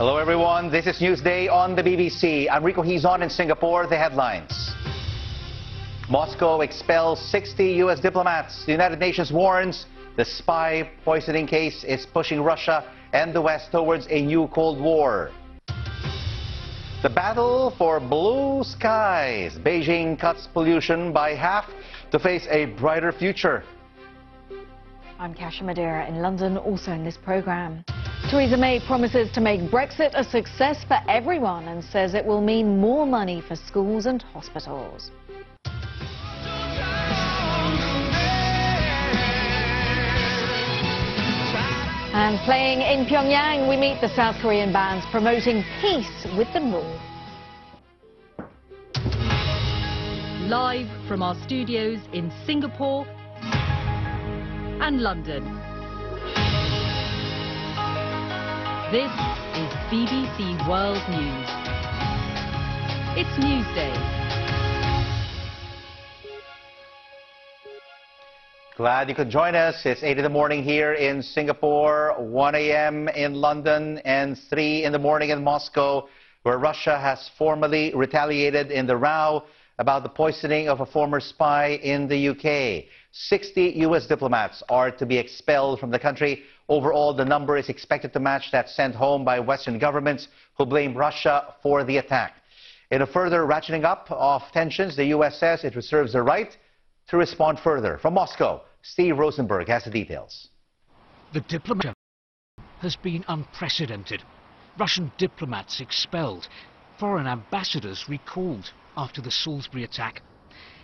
Hello everyone, this is Newsday on the BBC. I'm Rico Hizon in Singapore. The headlines. Moscow expels 60 U.S. diplomats. The United Nations warns the spy poisoning case is pushing Russia and the West towards a new Cold War. The battle for blue skies. Beijing cuts pollution by half to face a brighter future. I'm Kasia Madeira in London, also in this programme. Theresa May promises to make Brexit a success for everyone and says it will mean more money for schools and hospitals. And playing in Pyongyang, we meet the South Korean bands promoting peace with the North. Live from our studios in Singapore and London. This is BBC World News. It's Newsday. Glad you could join us. It's 8 in the morning here in Singapore, 1 a.m. in London, and 3 in the morning in Moscow, where Russia has formally retaliated in the row about the poisoning of a former spy in the UK. 60 U.S. diplomats are to be expelled from the country. Overall, the number is expected to match that sent home by Western governments who blame Russia for the attack. In a further ratcheting up of tensions, the U.S. says it reserves the right to respond further. From Moscow, Steve Rosenberg has the details. The diplomacy has been unprecedented. Russian diplomats expelled, foreign ambassadors recalled after the Salisbury attack.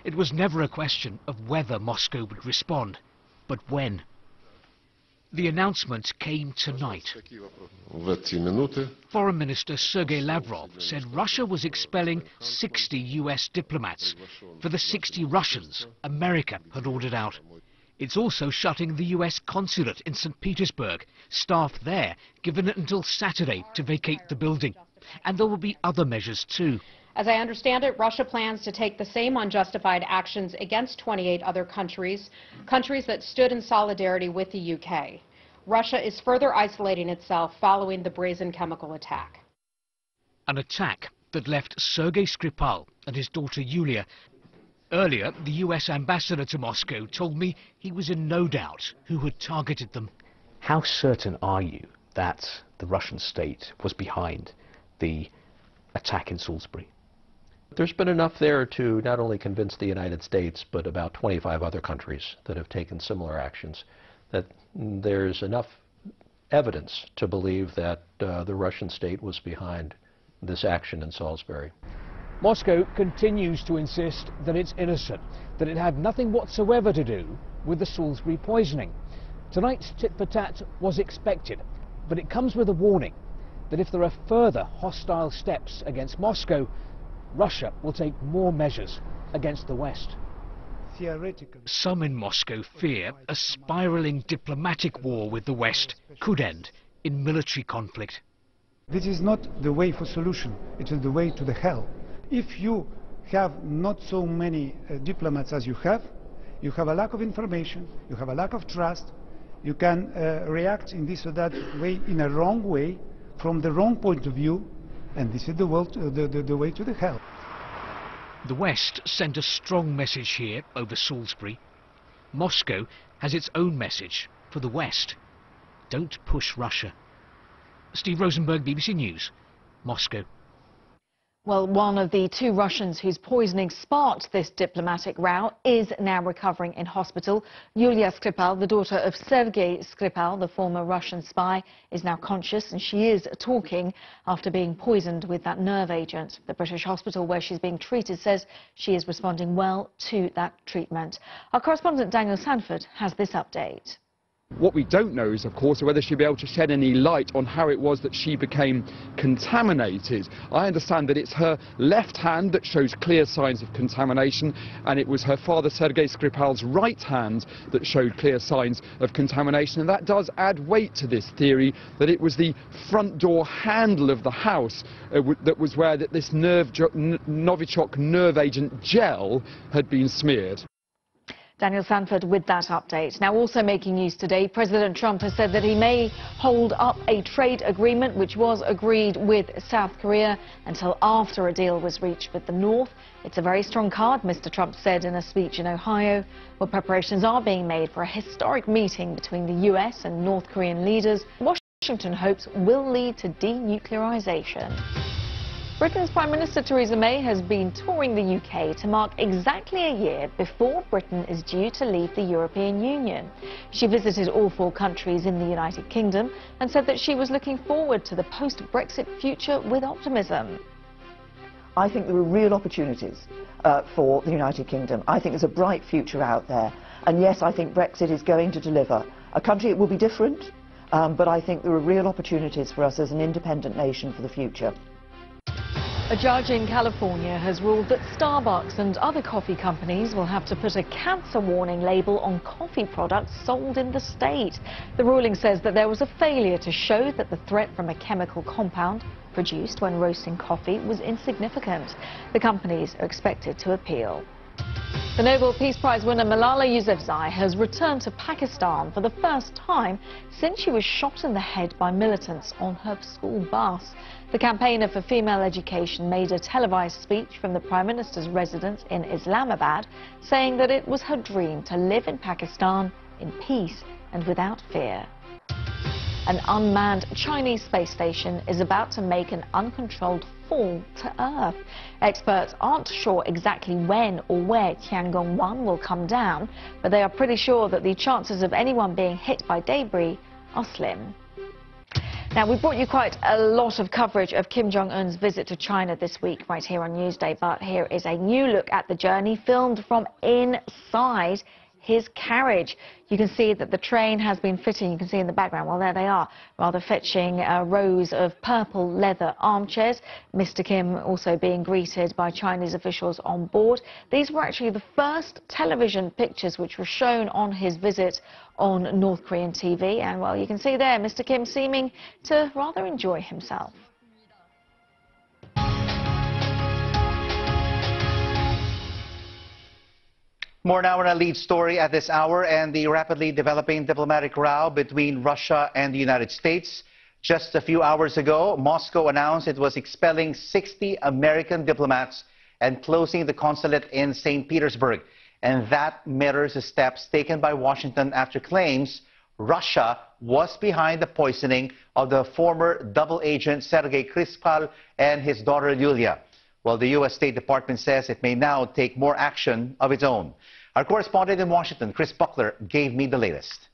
It was never a question of whether Moscow would respond, but when. The announcement came tonight. Foreign Minister Sergei Lavrov said Russia was expelling 60 US diplomats for the 60 Russians America had ordered out. It's also shutting the US consulate in St. Petersburg. Staff there given it until Saturday to vacate the building. And there will be other measures too. As I understand it, Russia plans to take the same unjustified actions against 28 other countries that stood in solidarity with the UK. Russia is further isolating itself following the brazen chemical attack. An attack that left Sergei Skripal and his daughter Yulia. Earlier, the US ambassador to Moscow told me he was in no doubt who had targeted them. How certain are you that the Russian state was behind the attack in Salisbury? There's been enough there to not only convince the United States, but about 25 other countries that have taken similar actions, that there's enough evidence to believe that the Russian state was behind this action in Salisbury. Moscow continues to insist that it's innocent, that it had nothing whatsoever to do with the Salisbury poisoning. Tonight's tit-for-tat was expected, but it comes with a warning that if there are further hostile steps against Moscow, Russia will take more measures against the West. Some in Moscow fear a spiralling diplomatic war with the West could end in military conflict. This is not the way for solution, it is the way to the hell. If you have not so many diplomats as you have a lack of information, you have a lack of trust, you can react in this or that way, in a wrong way, from the wrong point of view, and this is the way to the hell. The West sent a strong message here over Salisbury. Moscow has its own message for the West. Don't push Russia. Steve Rosenberg, BBC News, Moscow. Well, one of the two Russians whose poisoning sparked this diplomatic row is now recovering in hospital. Yulia Skripal, the daughter of Sergei Skripal, the former Russian spy, is now conscious, and she is talking after being poisoned with that nerve agent. The British hospital where she's being treated says she is responding well to that treatment. Our correspondent Daniel Sanford has this update. What we don't know is, of course, whether she'll be able to shed any light on how it was that she became contaminated. I understand that it's her left hand that shows clear signs of contamination, and it was her father, Sergei Skripal's right hand, that showed clear signs of contamination. And that does add weight to this theory that it was the front door handle of the house that was where this Novichok nerve agent gel had been smeared. Daniel Sanford with that update. Now, also making news today, President Trump has said that he may hold up a trade agreement which was agreed with South Korea until after a deal was reached with the North. It's a very strong card, Mr. Trump said in a speech in Ohio, where preparations are being made for a historic meeting between the US and North Korean leaders. Washington hopes will lead to denuclearization. Britain's Prime Minister Theresa May has been touring the UK to mark exactly a year before Britain is due to leave the European Union. She visited all 4 countries in the United Kingdom and said that she was looking forward to the post-Brexit future with optimism. I think there are real opportunities for the United Kingdom. I think there's a bright future out there. And yes, I think Brexit is going to deliver a country. It will be different, but I think there are real opportunities for us as an independent nation for the future. A judge in California has ruled that Starbucks and other coffee companies will have to put a cancer warning label on coffee products sold in the state. The ruling says that there was a failure to show that the threat from a chemical compound produced when roasting coffee was insignificant. The companies are expected to appeal. The Nobel Peace Prize winner Malala Yousafzai has returned to Pakistan for the first time since she was shot in the head by militants on her school bus. The campaigner for female education made a televised speech from the Prime Minister's residence in Islamabad, saying that it was her dream to live in Pakistan in peace and without fear. An unmanned Chinese space station is about to make an uncontrolled fall to Earth. Experts aren't sure exactly when or where Tiangong-1 will come down, but they are pretty sure that the chances of anyone being hit by debris are slim. Now, we brought you quite a lot of coverage of Kim Jong-un's visit to China this week right here on Newsday, but here is a new look at the journey filmed from inside his carriage. You can see that the train has been fitting, you can see in the background, well, there they are, rather fetching rows of purple leather armchairs. Mr. Kim also being greeted by Chinese officials on board. These were actually the first television pictures which were shown on his visit on North Korean TV, and well, you can see there Mr. Kim seeming to rather enjoy himself. More now on our lead story at this hour and the rapidly developing diplomatic row between Russia and the United States. Just a few hours ago, Moscow announced it was expelling 60 American diplomats and closing the consulate in St. Petersburg. And that mirrors the steps taken by Washington after claims Russia was behind the poisoning of the former double agent Sergei Skripal and his daughter Yulia. Well, the U.S. State Department says it may now take more action of its own. Our correspondent in Washington, Chris Buckler, gave me the latest.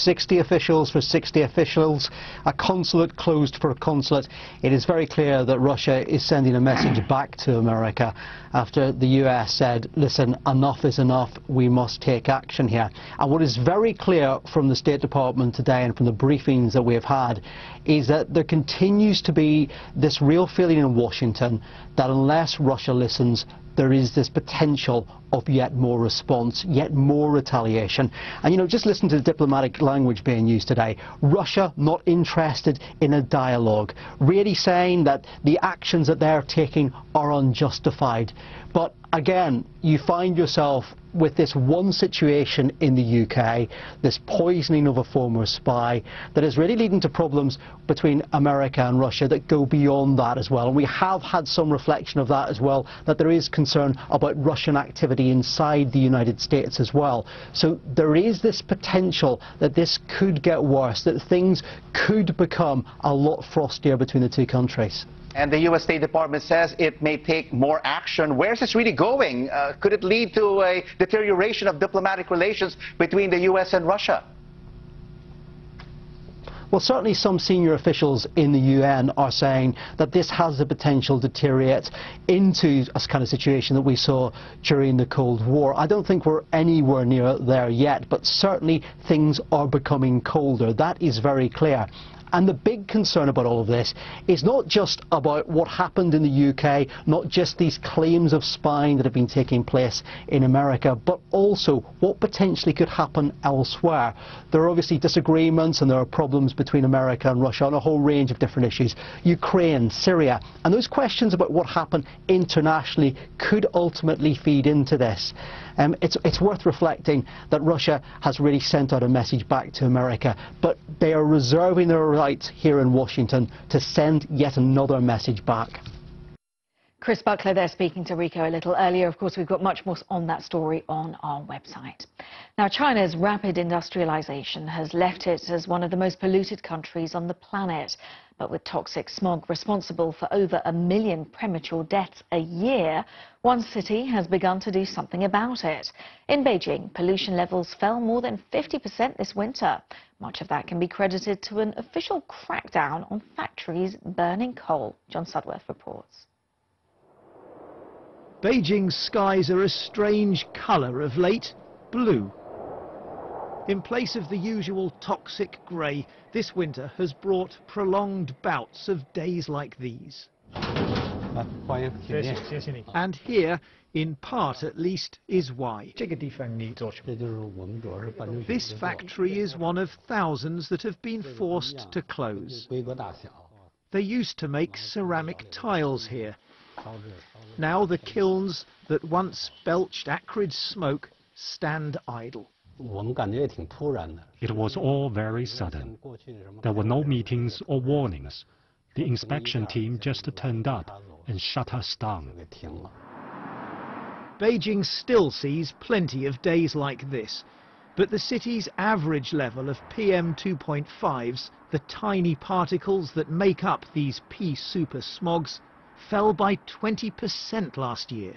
60 officials for 60 officials, a consulate closed for a consulate. It is very clear that Russia is sending a message back to America after the US said, listen, enough is enough, we must take action here. And what is very clear from the State Department today and from the briefings that we have had is that there continues to be this real feeling in Washington that unless Russia listens, there is this potential of yet more response, yet more retaliation. And, you know, just listen to the diplomatic language being used today. Russia not interested in a dialogue, really saying that the actions that they're taking are unjustified. But again, you find yourself with this one situation in the UK, this poisoning of a former spy, that is really leading to problems between America and Russia that go beyond that as well. And we have had some reflection of that as well, that there is concern about Russian activity inside the United States as well. So there is this potential that this could get worse, that things could become a lot frostier between the two countries. And the U.S. State Department says it may take more action. Where's this really going? Could it lead to a deterioration of diplomatic relations between the U.S. and Russia? Well, certainly some senior officials in the UN are saying that this has the potential to deteriorate into a kind of situation that we saw during the Cold War. I don't think we're anywhere near there yet, but certainly things are becoming colder. That is very clear. And the big concern about all of this is not just about what happened in the UK, not just these claims of spying that have been taking place in America, but also what potentially could happen elsewhere. There are obviously disagreements and there are problems between America and Russia on a whole range of different issues. Ukraine, Syria, and those questions about what happened internationally could ultimately feed into this. It's worth reflecting that Russia has really sent out a message back to America, but they are reserving their right here in Washington to send yet another message back. Chris Buckler there speaking to Rico a little earlier. Of course, we've got much more on that story on our website. Now, China's rapid industrialization has left it as one of the most polluted countries on the planet. But with toxic smog responsible for over 1 million premature deaths a year, one city has begun to do something about it. In Beijing, pollution levels fell more than 50% this winter. Much of that can be credited to an official crackdown on factories burning coal. John Sudworth reports. Beijing's skies are a strange colour of late, blue. In place of the usual toxic grey, this winter has brought prolonged bouts of days like these. And here, in part at least, is why. This factory is one of thousands that have been forced to close. They used to make ceramic tiles here. Now the kilns that once belched acrid smoke stand idle. It was all very sudden. There were no meetings or warnings. The inspection team just turned up and shut us down. Beijing still sees plenty of days like this, but the city's average level of PM 2.5s, the tiny particles that make up these P-super smogs, fell by 20% last year.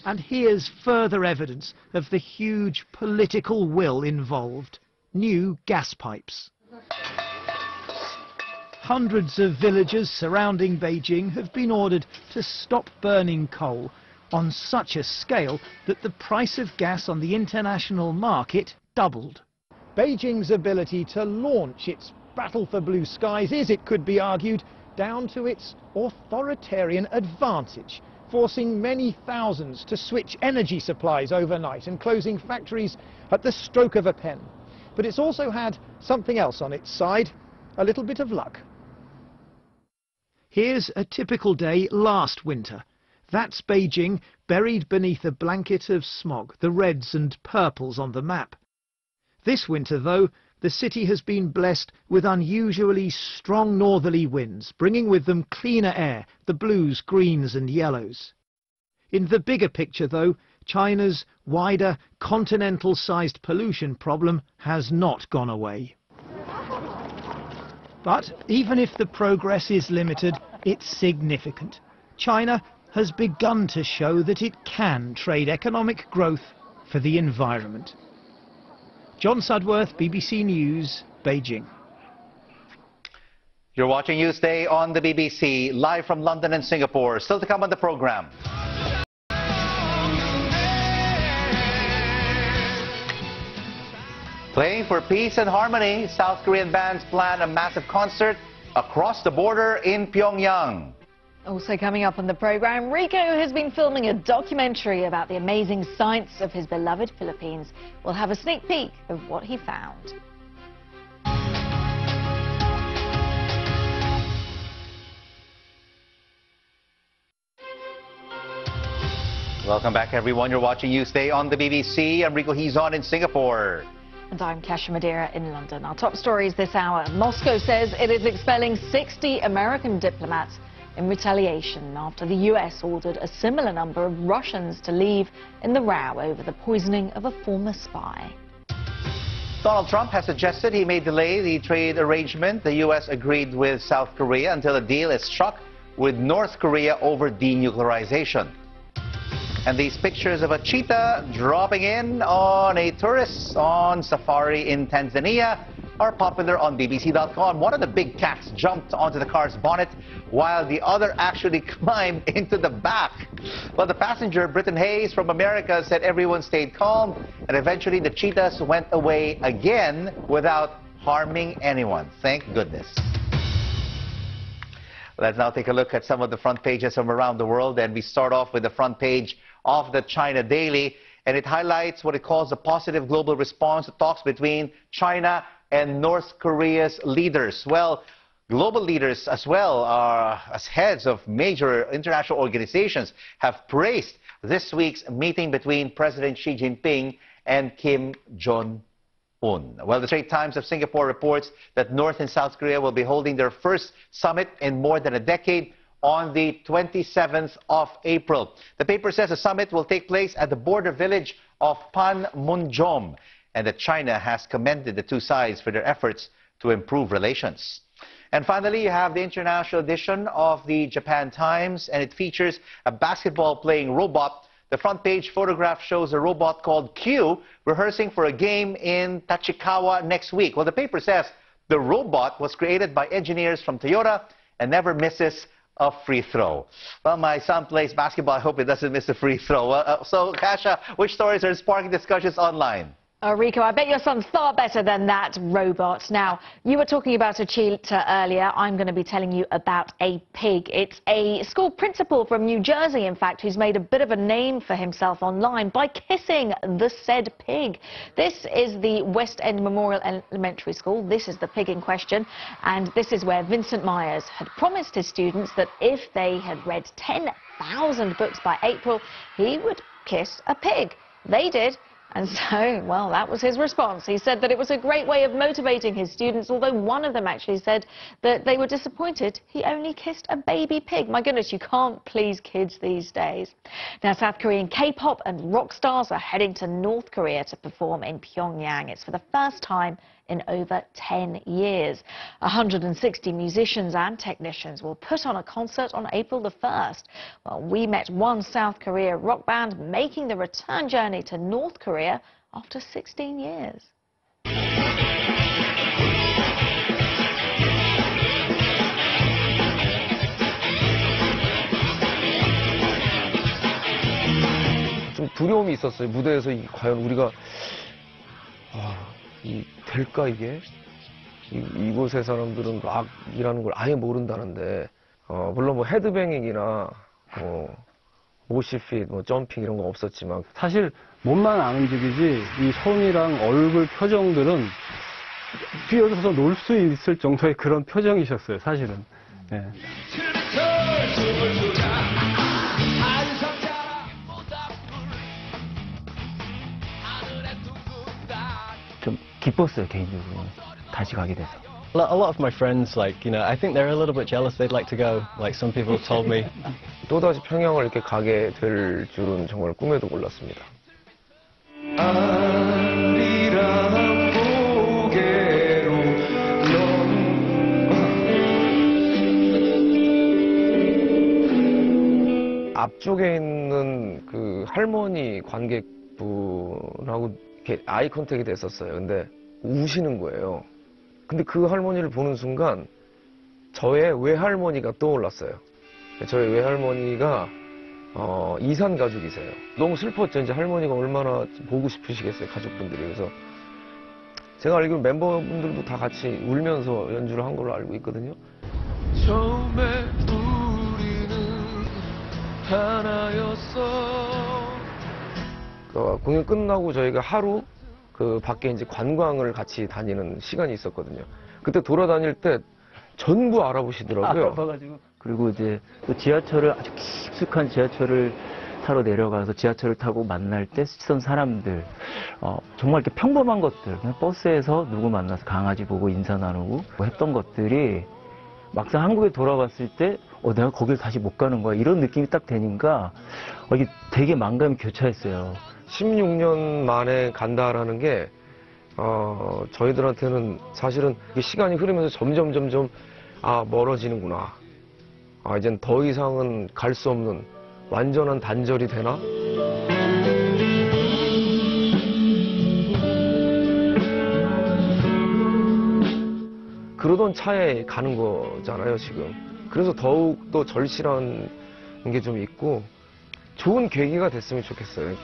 And here's further evidence of the huge political will involved: new gas pipes. Hundreds of villagers surrounding Beijing have been ordered to stop burning coal on such a scale that the price of gas on the international market doubled. Beijing's ability to launch its battle for blue skies is, it could be argued, down to its authoritarian advantage, forcing many thousands to switch energy supplies overnight and closing factories at the stroke of a pen. But it's also had something else on its side, a little bit of luck. Here's a typical day last winter. That's Beijing, buried beneath a blanket of smog, the reds and purples on the map. This winter, though, the city has been blessed with unusually strong northerly winds, bringing with them cleaner air, the blues, greens and yellows. In the bigger picture, though, China's wider, continental-sized pollution problem has not gone away. But even if the progress is limited, it's significant. China has begun to show that it can trade economic growth for the environment. John Sudworth, BBC News, Beijing. You're watching Newsday on the BBC, live from London and Singapore. Still to come on the program. Playing for peace and harmony, South Korean bands plan a massive concert across the border in Pyongyang. Also coming up on the program, Rico has been filming a documentary about the amazing sights of his beloved Philippines. We'll have a sneak peek of what he found. Welcome back, everyone. You're watching Newsday on the BBC. I'm Rico Hizon in Singapore. And I'm Kasia Madeira in London. Our top stories this hour. Moscow says it is expelling 60 American diplomats in retaliation after the US ordered a similar number of Russians to leave in the row over the poisoning of a former spy. Donald Trump has suggested he may delay the trade arrangement the US agreed with South Korea until a deal is struck with North Korea over denuclearization. And these pictures of a cheetah dropping in on a tourist on safari in Tanzania are popular on BBC.com. One of the big cats jumped onto the car's bonnet while the other actually climbed into the back. Well, the passenger, Britton Hayes from America, said everyone stayed calm and eventually the cheetahs went away again without harming anyone. Thank goodness. Let's now take a look at some of the front pages from around the world, and we start off with the front page of the China Daily, and it highlights what it calls a positive global response to talks between China and North Korea's leaders. Well, global leaders as well, as heads of major international organizations, have praised this week's meeting between President Xi Jinping and Kim Jong-un. Well, the Straits Times of Singapore reports that North and South Korea will be holding their first summit in more than a decade on the 27th of April. The paper says the summit will take place at the border village of Panmunjom, and that China has commended the two sides for their efforts to improve relations. And finally, you have the international edition of the Japan Times, and it features a basketball-playing robot. The front page photograph shows a robot called Q rehearsing for a game in Tachikawa next week. Well, the paper says the robot was created by engineers from Toyota and never misses a free throw. Well, my son plays basketball. I hope he doesn't miss a free throw. So, Kasha, which stories are sparking discussions online? Rico, I bet your son's far better than that robot. Now, you were talking about a cheetah earlier. I'm going to be telling you about a pig. It's a school principal from New Jersey, in fact, who's made a bit of a name for himself online by kissing the said pig. This is the West End Memorial Elementary School. This is the pig in question. And this is where Vincent Myers had promised his students that if they had read 10,000 books by April, he would kiss a pig. They did. And so, well, that was his response. He said that it was a great way of motivating his students, although one of them actually said that they were disappointed he only kissed a baby pig. My goodness, you can't please kids these days. Now, South Korean K-pop and rock stars are heading to North Korea to perform in Pyongyang. It's for the first time in over 10 years. 160 musicians and technicians will put on a concert on April the 1st. Well, we met one South Korea rock band making the return journey to North Korea after 16 years. 좀 두려움이 있었어요. 무대에서 과연 우리가 될까 이게? 이곳의 사람들은 락이라는 걸 아예 모른다는데 물론 뭐 헤드뱅잉이나 모시핏, 점핑 이런 거 없었지만 사실 몸만 안 움직이지 이 손이랑 얼굴 표정들은 뛰어들어서 놀 수 있을 정도의 그런 표정이셨어요, 사실은. 네. 좀 기뻤어요, 개인적으로. 다시 가게 돼서. A lot of my friends, I think they're a little bit jealous. They'd like to go. Like some people told me. 또다시 평양을 이렇게 가게 될 줄은 정말 꿈에도 몰랐습니다. 앞쪽에 있는 그 할머니 관객분하고 이렇게 아이 컨택이 됐었어요. 근데 우시는 거예요. 근데 그 할머니를 보는 순간 저의 외할머니가 떠올랐어요. 저희 외할머니가 이산 가족이세요. 너무 슬펐죠. 이제 할머니가 얼마나 보고 싶으시겠어요, 가족분들이. 그래서 제가 알기로 멤버분들도 다 같이 울면서 연주를 한 걸로 알고 있거든요. 처음에 우리는 하나였어. 공연 끝나고 저희가 하루 그 밖에 이제 관광을 같이 다니는 시간이 있었거든요. 그때 돌아다닐 때 전부 알아보시더라고요. 그리고 이제 또 지하철을 아주 깊숙한 지하철을 타러 내려가서 지하철을 타고 만날 때 시선 사람들 정말 이렇게 평범한 것들 그냥 버스에서 누구 만나서 강아지 보고 인사 나누고 했던 것들이 막상 한국에 돌아왔을 때 내가 거길 다시 못 가는 거야 이런 느낌이 딱 되니까 이게 되게 만감이 교차했어요. 16년 만에 간다라는 게 저희들한테는 사실은 시간이 흐르면서 점점 멀어지는구나. 이젠 더 이상은 갈 수 없는 완전한 단절이 되나? 그러던 차에 가는 거잖아요, 지금. 그래서 더욱 더 절실한 게 좀 있고 좋은 계기가 됐으면 좋겠어요.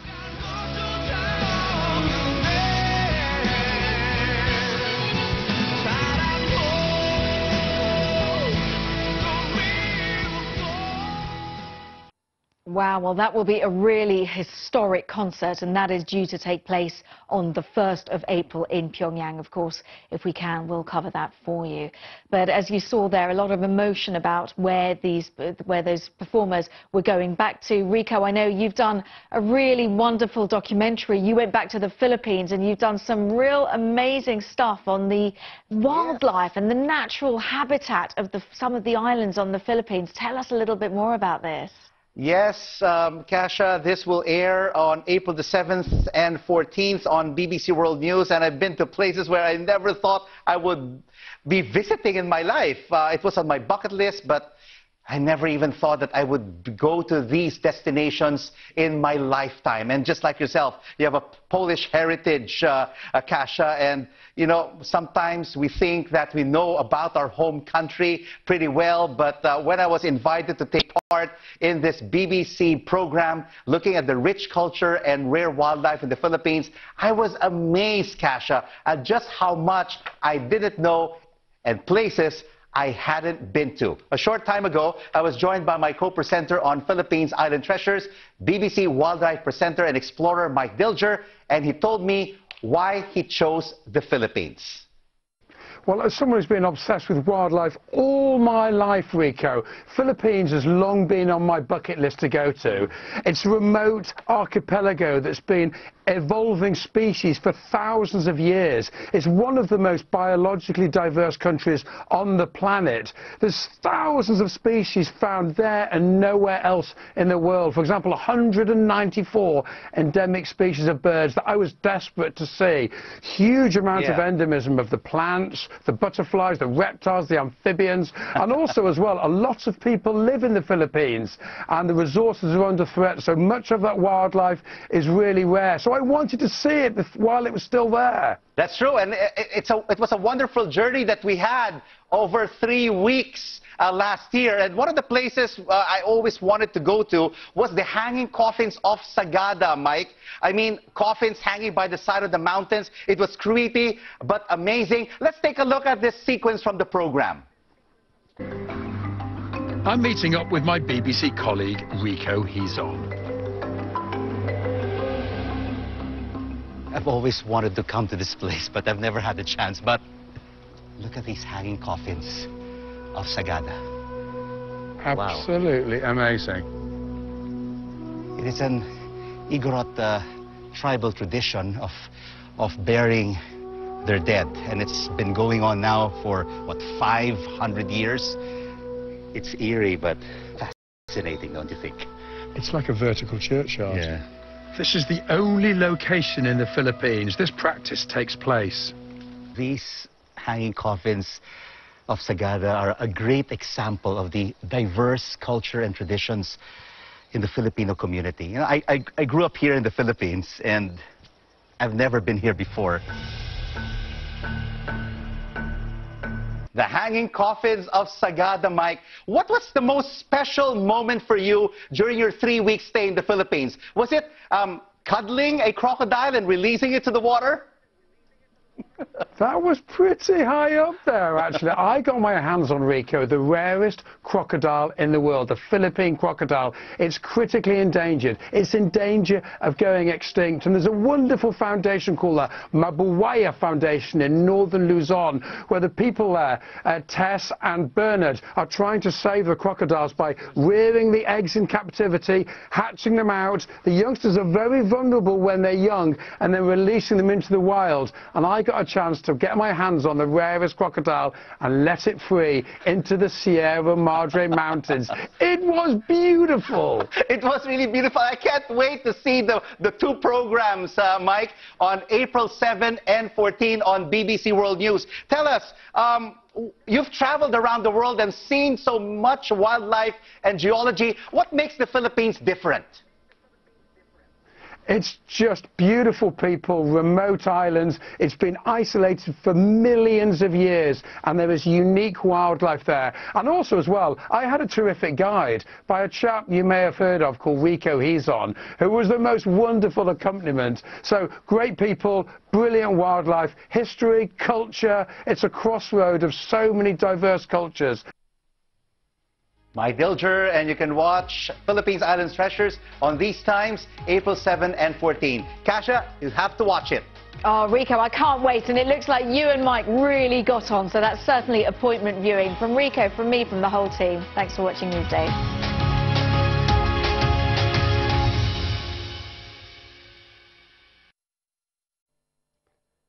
Wow, well, that will be a really historic concert, and that is due to take place on the 1st of April in Pyongyang. Of course, if we can, we'll cover that for you. But as you saw there, a lot of emotion about where those performers were going back to. Rico, I know you've done a really wonderful documentary. You went back to the Philippines, and you've done some real amazing stuff on the wildlife and the natural habitat of some of the islands on the Philippines. Tell us a little bit more about this. Yes, Kasia, this will air on April the 7th and 14th on BBC World News, and I've been to places where I never thought I would be visiting in my life. It was on my bucket list, but I never even thought that I would go to these destinations in my lifetime. And just like yourself, you have a Polish heritage, Kasia, and you know, sometimes we think that we know about our home country pretty well, but when I was invited to take part in this BBC program looking at the rich culture and rare wildlife in the Philippines, I was amazed, Kasia, at just how much I didn't know and places I hadn't been to. A short time ago, I was joined by my co-presenter on Philippines Island Treasures, BBC wildlife presenter and explorer Mike Dilger, and he told me why he chose the Philippines. Well, as someone who's been obsessed with wildlife all my life, Rico, Philippines has long been on my bucket list to go to. It's a remote archipelago that's been evolving species for thousands of years. It's one of the most biologically diverse countries on the planet. There's thousands of species found there and nowhere else in the world. For example, 194 endemic species of birds that I was desperate to see. Huge amounts of endemism of the plants, the butterflies, the reptiles, the amphibians, and also as well, a lot of people live in the Philippines and the resources are under threat, so much of that wildlife is really rare. So I wanted to see it while it was still there. That's true, and it was a wonderful journey that we had over 3 weeks last year. And one of the places I always wanted to go to was the hanging coffins of Sagada, Mike. I mean, coffins hanging by the side of the mountains. It was creepy, but amazing. Let's take a look at this sequence from the program. I'm meeting up with my BBC colleague, Rico Hizon. I've always wanted to come to this place, but I've never had the chance. But look at these hanging coffins of Sagada. Absolutely amazing. It is an Igorot tribal tradition of burying their dead, and it's been going on now for, what, 500 years? It's eerie, but fascinating, don't you think? It's like a vertical churchyard. Yeah. This is the only location in the Philippines this practice takes place. These hanging coffins of Sagada are a great example of the diverse culture and traditions in the Filipino community. You know, I grew up here in the Philippines, and I've never been here before. The hanging coffins of Sagada, Mike. What was the most special moment for you during your 3-week stay in the Philippines? Was it cuddling a crocodile and releasing it to the water? That was pretty high up there, actually. I got my hands on, Rico, the rarest crocodile in the world, the Philippine crocodile. It's critically endangered. It's in danger of going extinct. And there's a wonderful foundation called the Mabuwaya Foundation in northern Luzon, where the people there, Tess and Bernard, are trying to save the crocodiles by rearing the eggs in captivity, hatching them out. The youngsters are very vulnerable when they're young, and then releasing them into the wild. And I got a chance to get my hands on the rarest crocodile and let it free into the Sierra Madre Mountains. It was beautiful. It was really beautiful. I can't wait to see the 2 programs, Mike, on April 7 and 14 on BBC World News. Tell us, you've traveled around the world and seen so much wildlife and geology. What makes the Philippines different? It's just beautiful people, remote islands. It's been isolated for millions of years, and there is unique wildlife there. And also as well, I had a terrific guide by a chap you may have heard of called Rico Hizon, who was the most wonderful accompaniment. So great people, brilliant wildlife, history, culture. It's a crossroad of so many diverse cultures. Mike Dilger, and you can watch Philippines Islands Treasures on these times, April 7 and 14. Kasia, you have to watch it. Oh, Rico, I can't wait, and it looks like you and Mike really got on, so that's certainly appointment viewing. From Rico, from me, from the whole team, thanks for watching Newsday.